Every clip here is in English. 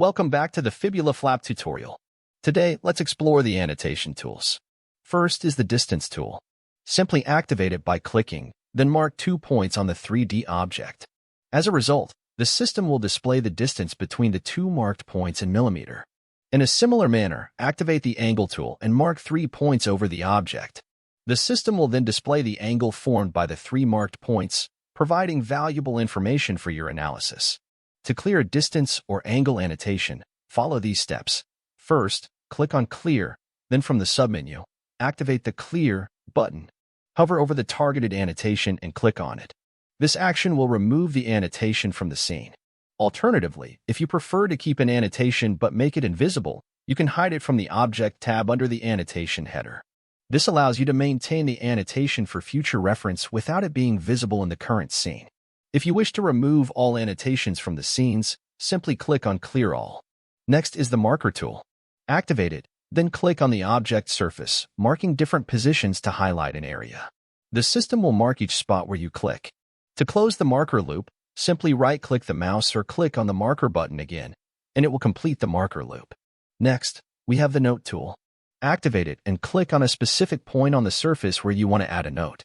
Welcome back to the Fibula Flap tutorial. Today, let's explore the annotation tools. First is the distance tool. Simply activate it by clicking, then mark 2 points on the 3D object. As a result, the system will display the distance between the 2 marked points in millimeter. In a similar manner, activate the angle tool and mark 3 points over the object. The system will then display the angle formed by the 3 marked points, providing valuable information for your analysis. To clear a distance or angle annotation, follow these steps. First, click on Clear, then from the submenu, activate the Clear button. Hover over the targeted annotation and click on it. This action will remove the annotation from the scene. Alternatively, if you prefer to keep an annotation but make it invisible, you can hide it from the Object tab under the Annotation header. This allows you to maintain the annotation for future reference without it being visible in the current scene. If you wish to remove all annotations from the scenes, simply click on Clear All. Next is the Marker tool. Activate it, then click on the object surface, marking different positions to highlight an area. The system will mark each spot where you click. To close the marker loop, simply right-click the mouse or click on the marker button again, and it will complete the marker loop. Next, we have the Note tool. Activate it and click on a specific point on the surface where you want to add a note.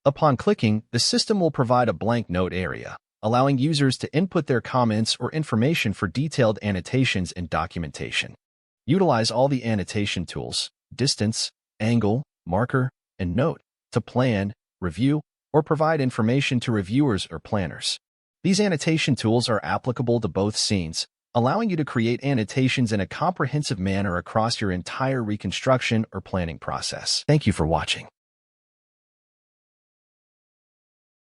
Upon clicking, the system will provide a blank note area, allowing users to input their comments or information for detailed annotations and documentation. Utilize all the annotation tools, distance, angle, marker, and note, to plan, review, or provide information to reviewers or planners. These annotation tools are applicable to both scenes, allowing you to create annotations in a comprehensive manner across your entire reconstruction or planning process. Thank you for watching.